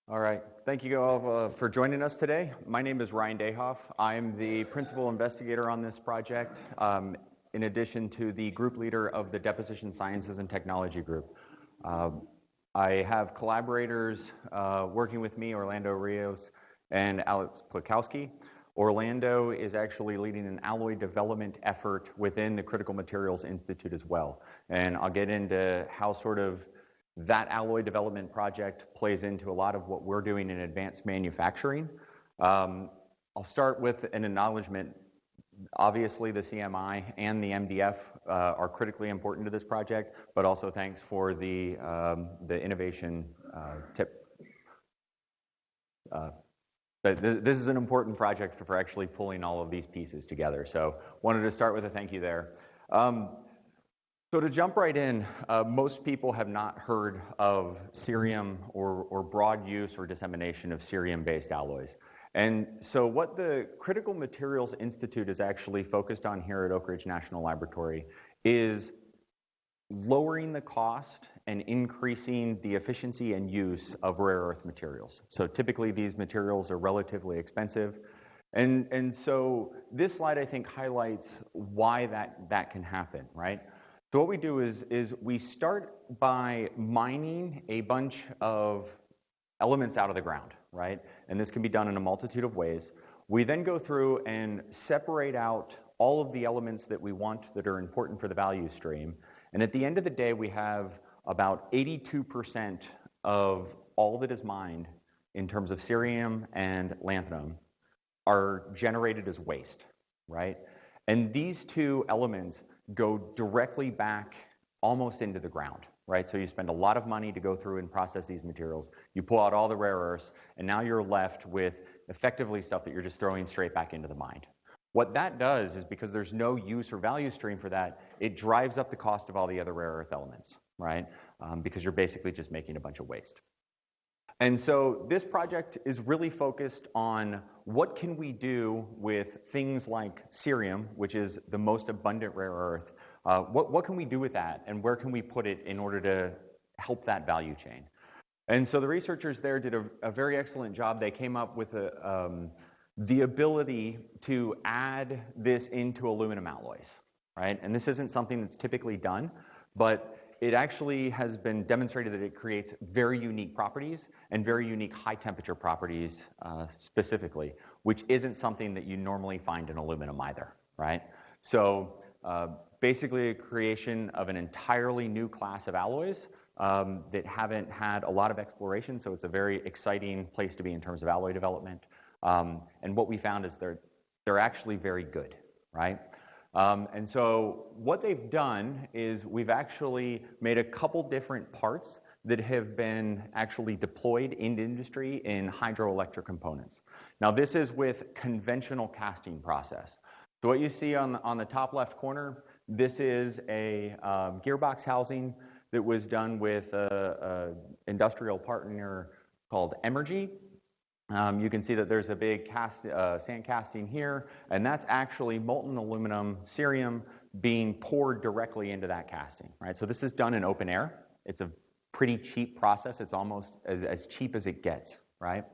All right. Thank you all for joining us today. My name is Ryan Dehoff. I'm the principal investigator on this project, in addition to the group leader of the Deposition Sciences and Technology Group. I have collaborators working with me, Orlando Rios and Alex Plakowski. Orlando is actually leading an alloy development effort within the Critical Materials Institute as well. And I'll get into how sort of that alloy development project plays into a lot of what we're doing in advanced manufacturing. I'll start with an acknowledgement. Obviously, the CMI and the MDF are critically important to this project, but also thanks for the innovation tip. This is an important project for actually pulling all of these pieces together. So wanted to start with a thank you there. So to jump right in, most people have not heard of cerium or broad use or dissemination of cerium-based alloys. And so what the Critical Materials Institute is actually focused on here at Oak Ridge National Laboratory is lowering the cost and increasing the efficiency and use of rare earth materials. So typically these materials are relatively expensive. And so this slide, I think, highlights why that can happen, right? So what we do is we start by mining a bunch of elements out of the ground, right? And this can be done in a multitude of ways. We then go through and separate out all of the elements that we want that are important for the value stream. And at the end of the day, we have about 82% of all that is mined in terms of cerium and lanthanum are generated as waste, right? And these two elements go directly back almost into the ground, right? So you spend a lot of money to go through and process these materials. You pull out all the rare earths, and now you're left with effectively stuff that you're just throwing straight back into the mine. What that does is, because there's no use or value stream for that, it drives up the cost of all the other rare earth elements, right? Because you're basically just making a bunch of waste. And so this project is really focused on what can we do with things like cerium, which is the most abundant rare earth. What can we do with that, and where can we put it in order to help that value chain? And so the researchers there did a very excellent job. They came up with the ability to add this into aluminum alloys, right? And this isn't something that's typically done, but it actually has been demonstrated that it creates very unique properties and very unique high temperature properties specifically, which isn't something that you normally find in aluminum either, right? So basically a creation of an entirely new class of alloys that haven't had a lot of exploration, so it's a very exciting place to be in terms of alloy development. And what we found is they're actually very good, right? And so what they've done is we've actually made a couple different parts that have been actually deployed in industry in hydroelectric components. Now this is with conventional casting process. So what you see on the top left corner, this is a gearbox housing that was done with an industrial partner called Emergy. You can see that there's a big sand casting here, and that's actually molten aluminum cerium being poured directly into that casting, right? So this is done in open air. It's a pretty cheap process. It's almost as cheap as it gets, right?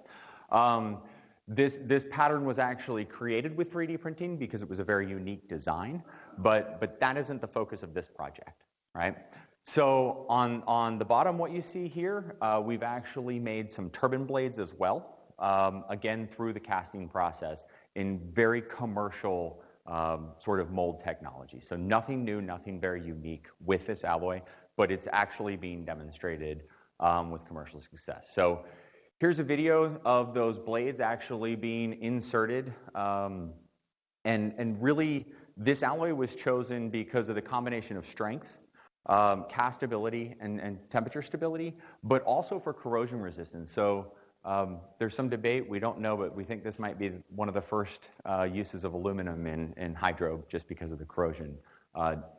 This pattern was actually created with 3D printing because it was a very unique design, but that isn't the focus of this project, right? So on the bottom, what you see here, we've actually made some turbine blades as well. Again, through the casting process in very commercial sort of mold technology. So nothing new, nothing very unique with this alloy, but it's actually being demonstrated with commercial success. So here's a video of those blades actually being inserted. And really, this alloy was chosen because of the combination of strength, castability, and temperature stability, but also for corrosion resistance. So there's some debate, we don't know, but we think this might be one of the first uses of aluminum in hydro just because of the corrosion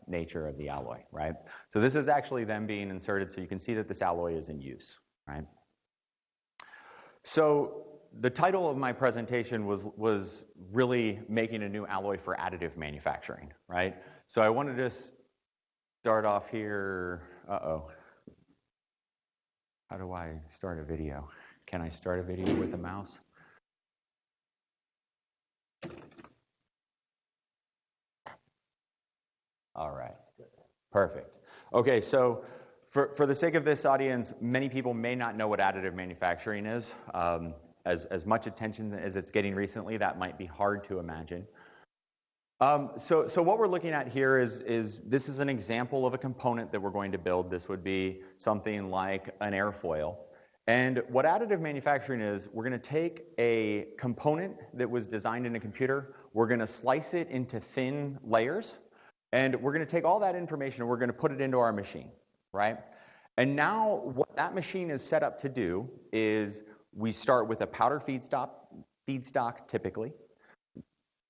nature of the alloy, right? So this is actually them being inserted, so you can see that this alloy is in use, right? So the title of my presentation was really making a new alloy for additive manufacturing, right? So I wanted to start off here. Uh-oh. How do I start a video? Can I start a video with a mouse? All right, perfect. Okay, so for the sake of this audience, many people may not know what additive manufacturing is. As much attention as it's getting recently, that might be hard to imagine. So what we're looking at here is this is an example of a component that we're going to build. This would be something like an airfoil. And what additive manufacturing is, we're going to take a component that was designed in a computer, we're going to slice it into thin layers, and we're going to take all that information and we're going to put it into our machine, right? And now what that machine is set up to do is we start with a powder feedstock typically.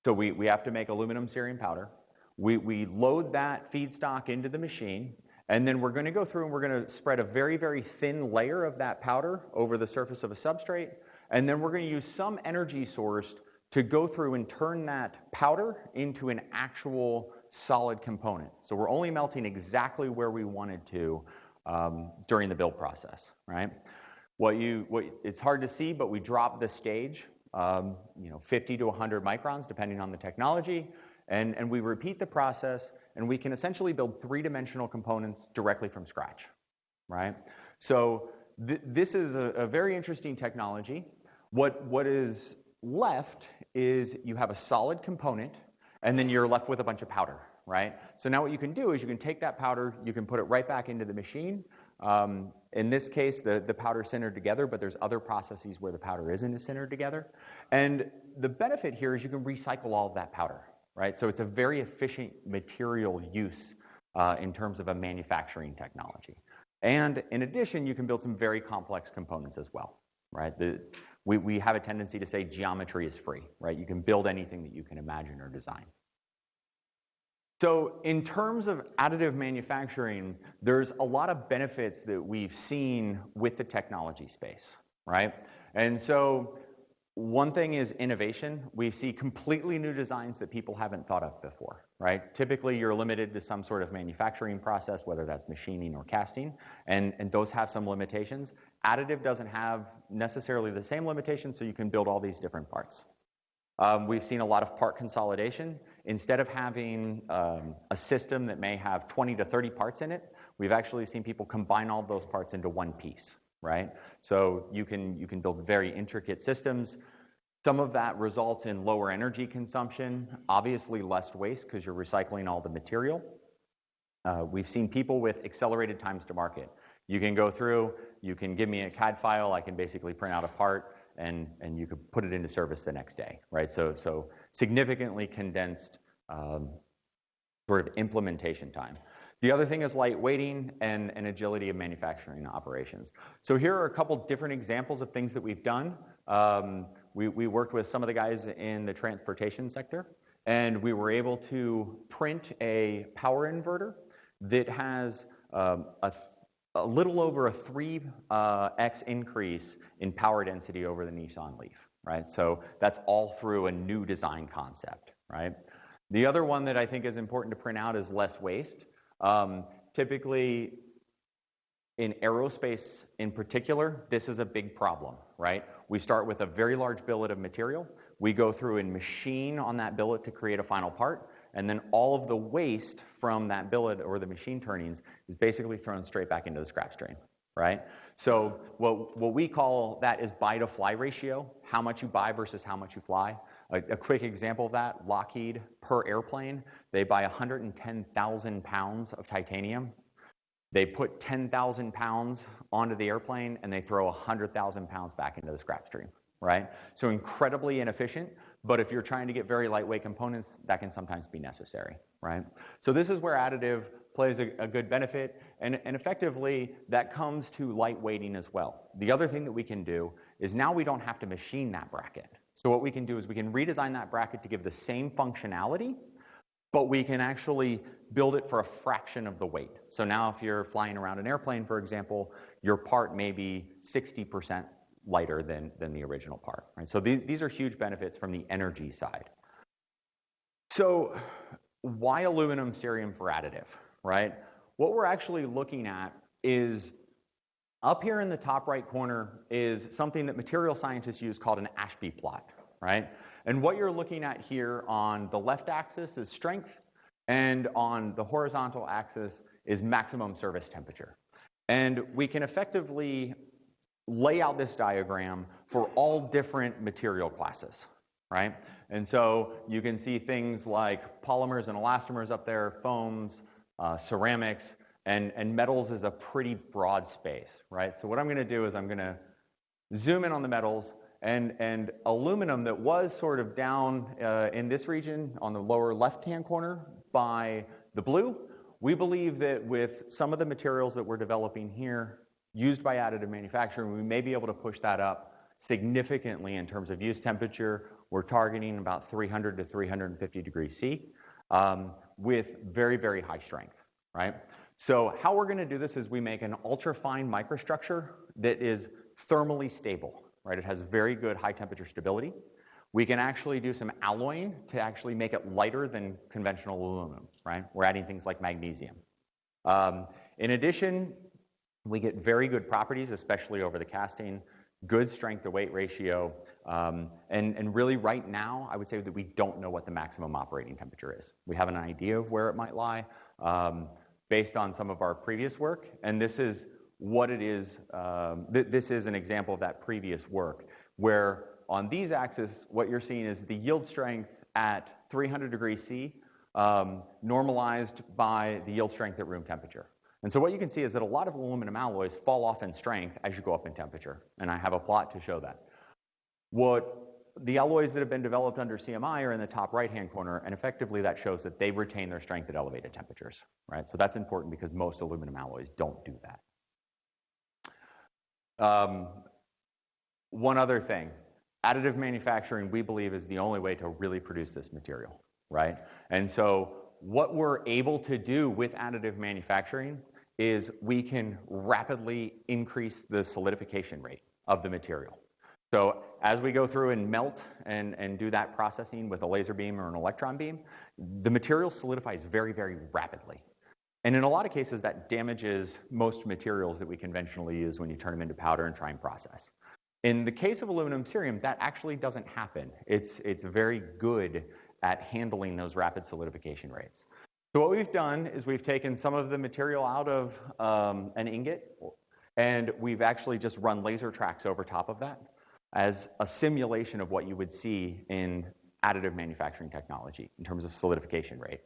So we have to make aluminum cerium powder. We load that feedstock into the machine, and then we're going to go through and we're going to spread a very, very thin layer of that powder over the surface of a substrate, and then we're going to use some energy source to go through and turn that powder into an actual solid component. So we're only melting exactly where we wanted to during the build process, right? It's hard to see, but we drop the stage 50 to 100 microns, depending on the technology, and we repeat the process, and we can essentially build three-dimensional components directly from scratch, right? So this is a very interesting technology. What is left is you have a solid component, and then you're left with a bunch of powder, right? So now what you can do is you can take that powder, you can put it right back into the machine. In this case, the powder is centered together, but there's other processes where the powder isn't centered together. And the benefit here is you can recycle all of that powder, right? So it's a very efficient material use in terms of a manufacturing technology. And in addition, you can build some very complex components as well, right? We have a tendency to say geometry is free, right? You can build anything that you can imagine or design. So in terms of additive manufacturing, there's a lot of benefits that we've seen with the technology space, right? And so one thing is innovation. We see completely new designs that people haven't thought of before, right? Typically, you're limited to some sort of manufacturing process, whether that's machining or casting, and those have some limitations. Additive doesn't have necessarily the same limitations, so you can build all these different parts. We've seen a lot of part consolidation. Instead of having a system that may have 20 to 30 parts in it, we've actually seen people combine all of those parts into one piece, right? So you can build very intricate systems. Some of that results in lower energy consumption, obviously less waste because you're recycling all the material. We've seen people with accelerated times to market. You can go through, you can give me a CAD file, I can basically print out a part, and you could put it into service the next day, right? So significantly condensed sort of implementation time. The other thing is lightweighting and agility of manufacturing operations. So here are a couple different examples of things that we've done. We worked with some of the guys in the transportation sector, and we were able to print a power inverter that has a little over a 3x increase in power density over the Nissan Leaf, right? So that's all through a new design concept, right? The other one that I think is important to print out is less waste. Typically, in aerospace in particular, this is a big problem, right? We start with a very large billet of material. We go through and machine on that billet to create a final part, and then all of the waste from that billet or the machine turnings is basically thrown straight back into the scrap stream, right? So what we call that is buy to fly ratio, how much you buy versus how much you fly. A quick example of that, Lockheed, per airplane, they buy 110,000 pounds of titanium. They put 10,000 pounds onto the airplane, and they throw 100,000 pounds back into the scrap stream, right? So incredibly inefficient, but if you're trying to get very lightweight components, that can sometimes be necessary, right? So this is where additive plays a good benefit, and effectively, that comes to lightweighting as well. The other thing that we can do is now we don't have to machine that bracket. So what we can do is we can redesign that bracket to give the same functionality, but we can actually build it for a fraction of the weight. So now if you're flying around an airplane, for example, your part may be 60% lighter than the original part, right? So these are huge benefits from the energy side. So why aluminum cerium for additive, right? What we're actually looking at is Up here in the top right corner is something that material scientists use called an Ashby plot, right? And what you're looking at here on the left axis is strength, and on the horizontal axis is maximum service temperature. And we can effectively lay out this diagram for all different material classes, right? And so you can see things like polymers and elastomers up there, foams, ceramics, and metals is a pretty broad space, right? So what I'm going to do is I'm going to zoom in on the metals, and aluminum that was sort of down in this region on the lower left-hand corner by the blue. We believe that with some of the materials that we're developing here used by additive manufacturing, we may be able to push that up significantly in terms of use temperature. We're targeting about 300 to 350 degrees C with very, very high strength, right? So how we're going to do this is we make an ultra-fine microstructure that is thermally stable, right? It has very good high temperature stability. We can actually do some alloying to actually make it lighter than conventional aluminum, right? We're adding things like magnesium. In addition, we get very good properties, especially over the casting, good strength to weight ratio, and really right now, I would say that we don't know what the maximum operating temperature is. We have an idea of where it might lie based on some of our previous work, and this is what it is. This is an example of that previous work, where on these axes, what you're seeing is the yield strength at 300 degrees C normalized by the yield strength at room temperature. And so what you can see is that a lot of aluminum alloys fall off in strength as you go up in temperature, and I have a plot to show that. What the alloys that have been developed under CMI are in the top right-hand corner, and effectively that shows that they retain their strength at elevated temperatures, right? So that's important because most aluminum alloys don't do that. One other thing, additive manufacturing, we believe, is the only way to really produce this material, right? And so what we're able to do with additive manufacturing is we can rapidly increase the solidification rate of the material. So as we go through and melt and do that processing with a laser beam or an electron beam, the material solidifies very, very rapidly. And in a lot of cases, that damages most materials that we conventionally use when you turn them into powder and try and process. In the case of aluminum cerium, that actually doesn't happen. It's very good at handling those rapid solidification rates. So what we've done is we've taken some of the material out of an ingot, and we've actually just run laser tracks over top of that as a simulation of what you would see in additive manufacturing technology in terms of solidification rate.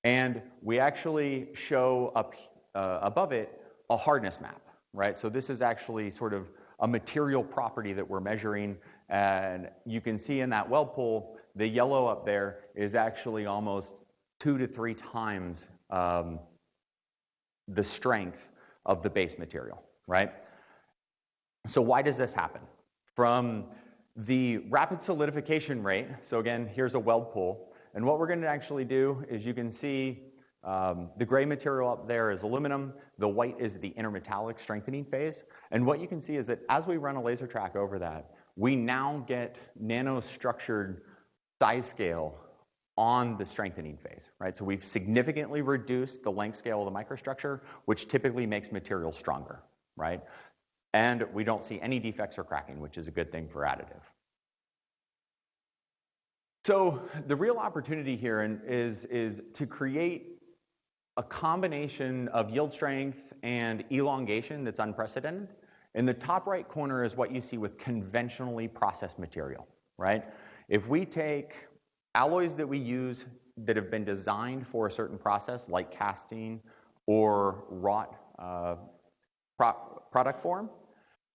And we actually show up above it a hardness map, right? So this is actually sort of a material property that we're measuring, and you can see in that weld pool, the yellow up there is actually almost 2 to 3 times the strength of the base material, right? So why does this happen? From the rapid solidification rate, so again, here's a weld pool, and what we're going to actually do is you can see the gray material up there is aluminum, the white is the intermetallic strengthening phase, and what you can see is that as we run a laser track over that, we now get nano-structured size scale on the strengthening phase, right? So we've significantly reduced the length scale of the microstructure, which typically makes material stronger, right? And we don't see any defects or cracking, which is a good thing for additive. So the real opportunity here is to create a combination of yield strength and elongation that's unprecedented. In the top right corner is what you see with conventionally processed material, right? If we take alloys that we use that have been designed for a certain process, like casting or wrought product form,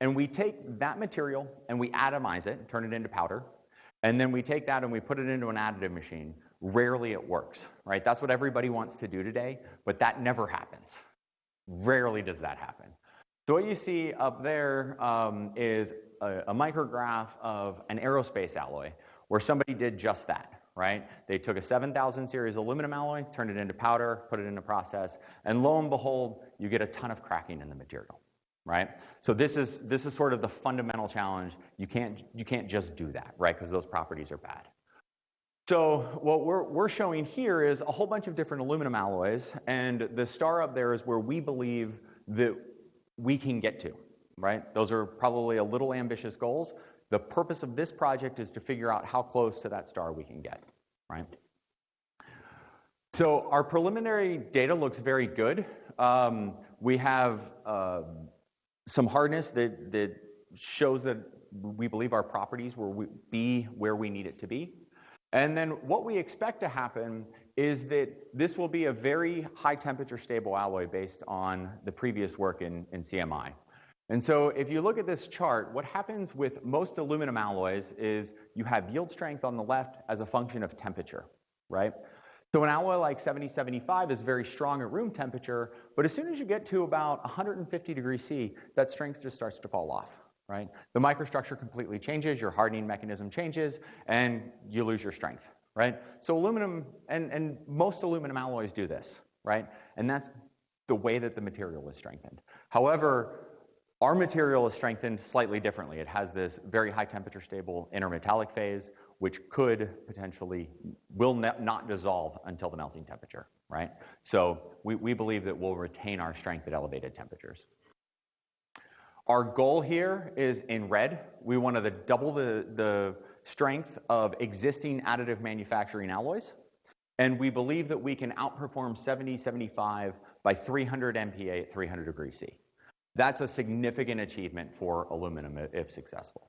and we take that material and we atomize it and turn it into powder, and then we take that and we put it into an additive machine, rarely it works, right? That's what everybody wants to do today, but that never happens. Rarely does that happen. So what you see up there is a micrograph of an aerospace alloy where somebody did just that, right? They took a 7000 series aluminum alloy, turned it into powder, put it into process, and lo and behold, you get a ton of cracking in the material, right? So this is sort of the fundamental challenge. You can't just do that, right? Because those properties are bad. So what we're showing here is a whole bunch of different aluminum alloys, and the star up there is where we believe that we can get to, right? Those are probably a little ambitious goals. The purpose of this project is to figure out how close to that star we can get, right? So our preliminary data looks very good. We have some hardness that shows that we believe our properties will be where we need it to be. And then what we expect to happen is that this will be a very high temperature stable alloy based on the previous work in CMI. And so if you look at this chart, what happens with most aluminum alloys is you have yield strength on the left as a function of temperature, right? So an alloy like 7075 is very strong at room temperature, but as soon as you get to about 150 degrees C, that strength just starts to fall off, right? The microstructure completely changes, your hardening mechanism changes, and you lose your strength, right? So aluminum, and most aluminum alloys do this, right? And that's the way that the material is strengthened. However, our material is strengthened slightly differently. It has this very high temperature stable intermetallic phase, which could potentially, will not dissolve until the melting temperature, right? So we believe that we'll retain our strength at elevated temperatures. Our goal here is in red. We want to double the strength of existing additive manufacturing alloys. And we believe that we can outperform 7075 by 300 MPa at 300 degrees C. That's a significant achievement for aluminum if successful.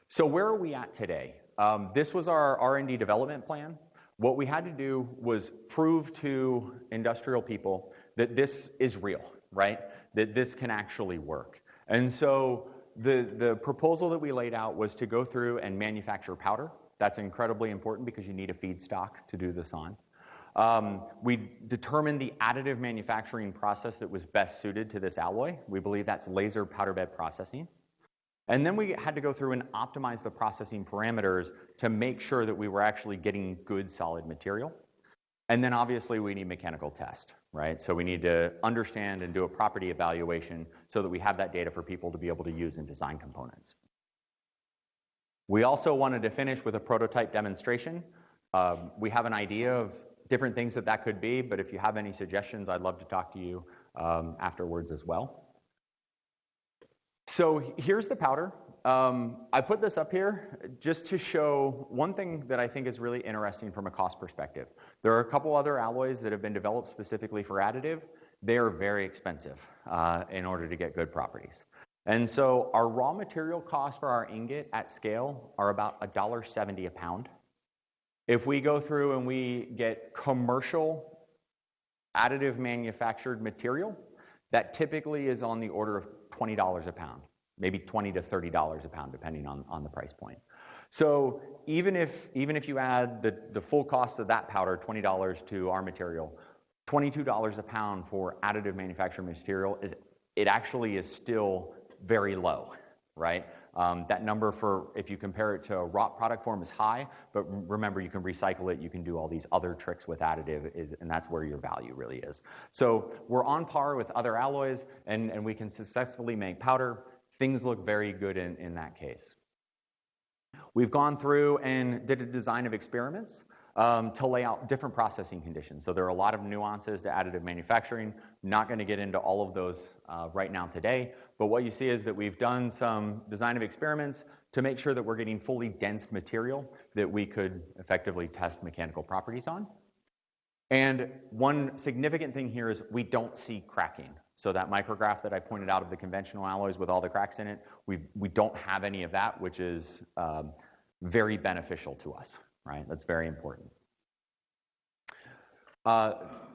So where are we at today? This was our R&D development plan. What we had to do was prove to industrial people that this is real, right? That this can actually work. And so the proposal that we laid out was to go through and manufacture powder. That's incredibly important because you need a feedstock to do this on. We determined the additive manufacturing process that was best suited to this alloy. We believe that's laser powder bed processing. And then we had to go through and optimize the processing parameters to make sure that we were actually getting good solid material. And then obviously we need mechanical test, right? So we need to understand and do a property evaluation so that we have that data for people to be able to use in design components. We also wanted to finish with a prototype demonstration. We have an idea of different things that could be, but if you have any suggestions, I'd love to talk to you afterwards as well. So here's the powder. I put this up here just to show one thing that I think is really interesting from a cost perspective. There are a couple other alloys that have been developed specifically for additive. They are very expensive in order to get good properties. And so our raw material costs for our ingot at scale are about $1.70 a pound. If we go through and we get commercial additive manufactured material, that typically is on the order of $20 a pound, maybe $20 to $30 a pound, depending on the price point. So even if you add the full cost of that powder, $20 to our material, $22 a pound for additive manufactured material, it actually is still very low, right? That number if you compare it to a raw product form is high, but remember you can recycle it, you can do all these other tricks with additive, and that's where your value really is. So we're on par with other alloys, and we can successfully make powder. Things look very good in that case. We've gone through and did a design of experiments to lay out different processing conditions. So there are a lot of nuances to additive manufacturing. Not going to get into all of those right now today, but what you see is that we've done some design of experiments to make sure that we're getting fully dense material that we could effectively test mechanical properties on. And one significant thing here is we don't see cracking. So that micrograph that I pointed out of the conventional alloys with all the cracks in it, we don't have any of that, which is very beneficial to us, right? That's very important.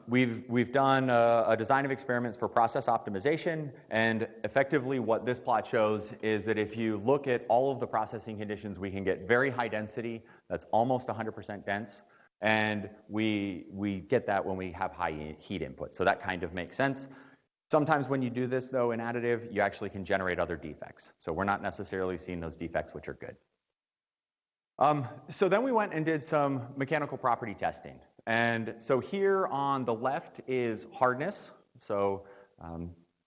We've done a design of experiments for process optimization, and effectively what this plot shows is that if you look at all of the processing conditions, we can get very high density, that's almost 100% dense, and we get that when we have high heat input. So that kind of makes sense. Sometimes when you do this, though, in additive, you actually can generate other defects. So we're not necessarily seeing those defects, which are good. So then we went and did some mechanical property testing. And so here on the left is hardness. So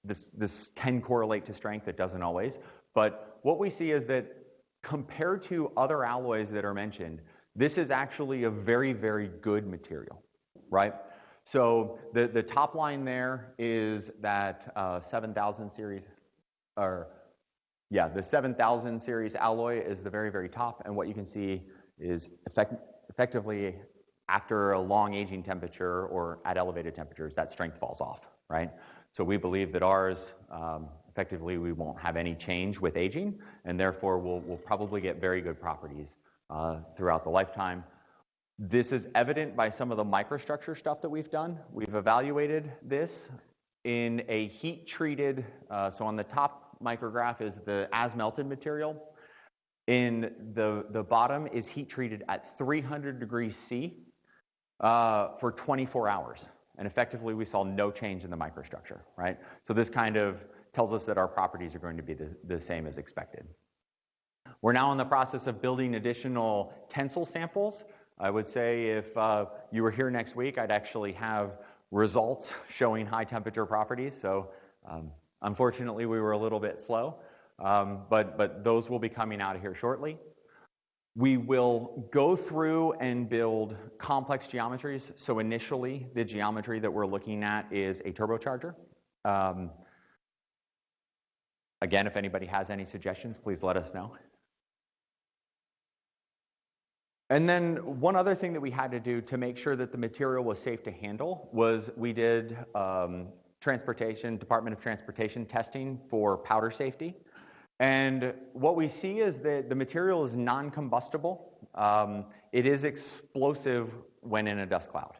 this can correlate to strength. It doesn't always. But what we see is that compared to other alloys that are mentioned, this is actually a very, very good material, right? So the top line there is that 7000 series, or yeah, the 7000 series alloy is the very, very top, and what you can see is effectively after a long aging temperature or at elevated temperatures, that strength falls off, right? So we believe that ours, effectively, we won't have any change with aging, and therefore we'll probably get very good properties throughout the lifetime. This is evident by some of the microstructure stuff that we've done. We've evaluated this in a heat-treated, so on the top micrograph is the as-melted material. In the bottom is heat-treated at 300 degrees C for 24 hours. And effectively, we saw no change in the microstructure, right? So this kind of tells us that our properties are going to be the same as expected. We're now in the process of building additional tensile samples. I would say if you were here next week, I'd actually have results showing high temperature properties. So unfortunately, we were a little bit slow, but those will be coming out of here shortly. We will go through and build complex geometries. So initially, the geometry that we're looking at is a turbocharger. Again, if anybody has any suggestions, please let us know. And then one other thing that we had to do to make sure that the material was safe to handle was we did Department of Transportation testing for powder safety. And what we see is that the material is non-combustible. It is explosive when in a dust cloud.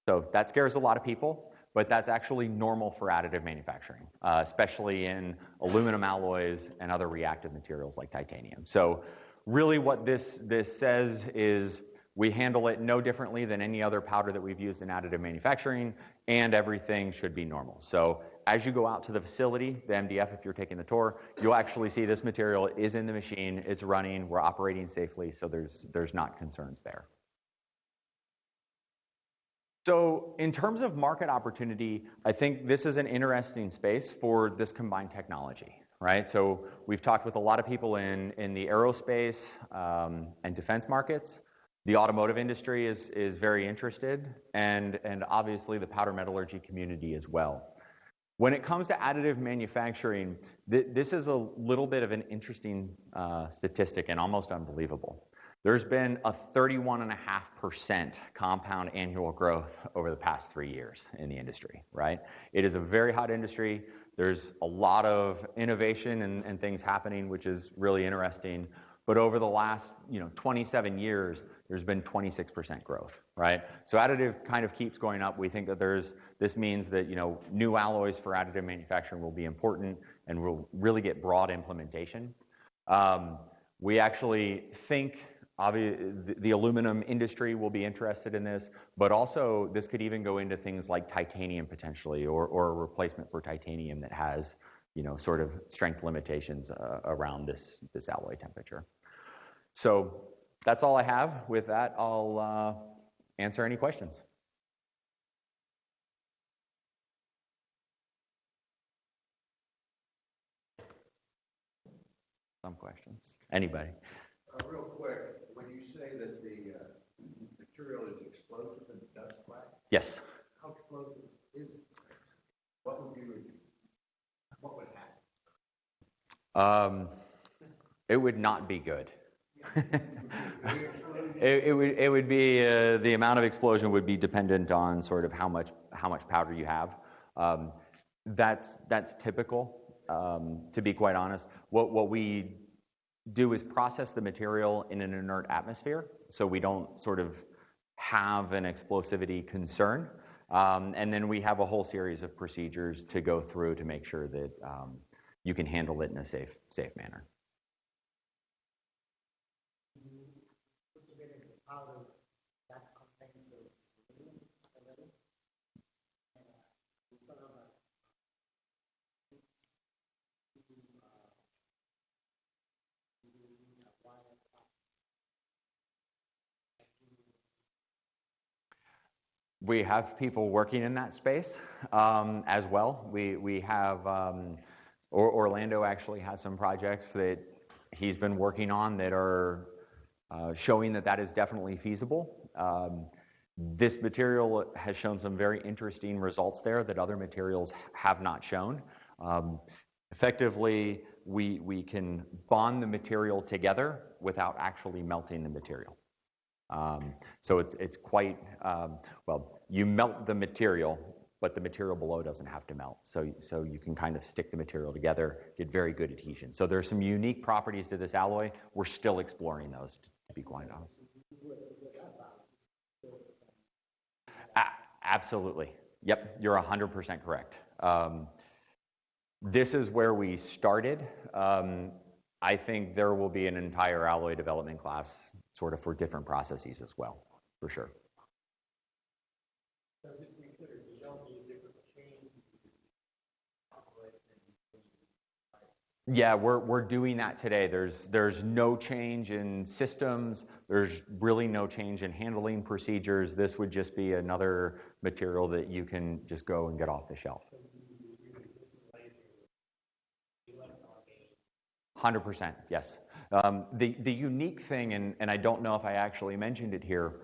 So that scares a lot of people, but that's actually normal for additive manufacturing, especially in aluminum alloys and other reactive materials like titanium. So really what this says is we handle it no differently than any other powder that we've used in additive manufacturing, and everything should be normal. So as you go out to the facility, the MDF, if you're taking the tour, you'll actually see this material is in the machine, it's running, we're operating safely, so there's not concerns there. So in terms of market opportunity, I think this is an interesting space for this combined technology, right? So we've talked with a lot of people in the aerospace and defense markets. The automotive industry is very interested, and obviously the powder metallurgy community as well. When it comes to additive manufacturing, this is a little bit of an interesting statistic and almost unbelievable. There's been a 31.5% compound annual growth over the past 3 years in the industry, right? It is a very hot industry. There's a lot of innovation and things happening, which is really interesting. But over the last 27 years, there's been 26% growth, right? So additive kind of keeps going up. We think that this means that new alloys for additive manufacturing will be important and will really get broad implementation. We actually think the aluminum industry will be interested in this, but also this could even go into things like titanium potentially, or a replacement for titanium that has sort of strength limitations around this alloy temperature. So that's all I have. With that, I'll answer any questions. Some questions. Anybody? Real quick, when you say that the material is explosive in the dust cloud? Yes. How explosive is it? What would happen? It would not be good. It would be the amount of explosion would be dependent on sort of how much powder you have. That's typical, to be quite honest. What we do is process the material in an inert atmosphere, so we don't sort of have an explosivity concern. And then we have a whole series of procedures to go through to make sure that you can handle it in a safe manner. We have people working in that space as well. We have, Orlando actually has some projects that he's been working on that are showing that is definitely feasible. This material has shown some very interesting results there that other materials have not shown. Effectively, we can bond the material together without actually melting the material. So it's quite, well, you melt the material, but the material below doesn't have to melt. So you can kind of stick the material together, get very good adhesion. So there's some unique properties to this alloy. We're still exploring those, to be quite honest. Absolutely. Yep, you're 100% correct. This is where we started. I think there will be an entire alloy development class sort of for different processes as well, for sure. So just to be clear, you don't need different change. Yeah, we're doing that today. There's no change in systems. There's really no change in handling procedures. This would just be another material that you can just go and get off the shelf. 100%, yes. The unique thing, and I don't know if I actually mentioned it here,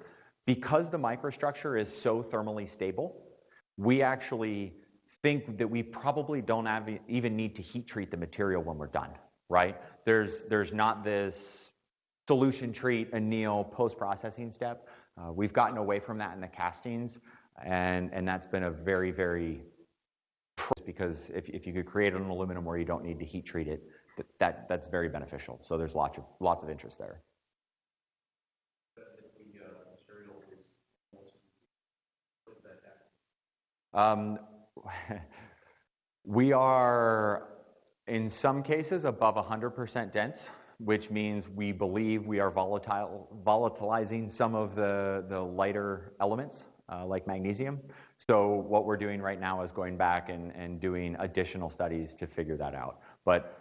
because the microstructure is so thermally stable, we actually think that we probably don't even need to heat treat the material when we're done, right? There's not this solution treat, anneal, post-processing step. We've gotten away from that in the castings, and that's been a very, very, because if you could create an aluminum where you don't need to heat treat it, that's very beneficial. So there's lots of interest there. We are, in some cases, above 100% dense, which means we believe we are volatilizing some of the lighter elements, like magnesium. So what we're doing right now is going back and doing additional studies to figure that out. But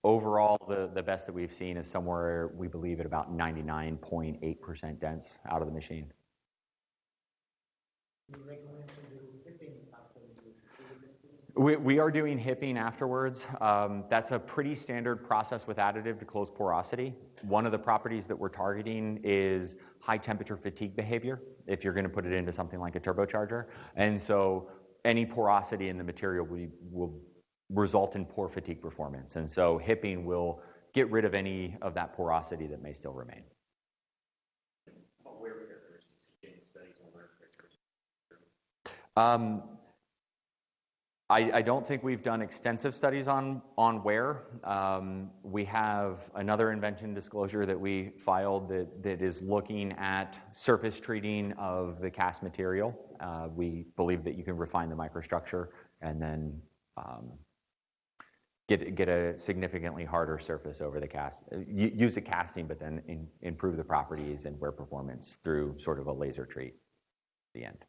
overall, the best that we've seen is somewhere, we believe, at about 99.8% dense out of the machine. We are doing hipping afterwards. That's a pretty standard process with additive to close porosity. One of the properties that we're targeting is high temperature fatigue behavior, if you're going to put it into something like a turbocharger. And so any porosity in the material will result in poor fatigue performance. And so hipping will get rid of any of that porosity that may still remain. I don't think we've done extensive studies on wear. We have another invention disclosure that we filed that is looking at surface treating of the cast material. We believe that you can refine the microstructure and then get a significantly harder surface over the cast. Use a casting, but then improve the properties and wear performance through sort of a laser treat at the end.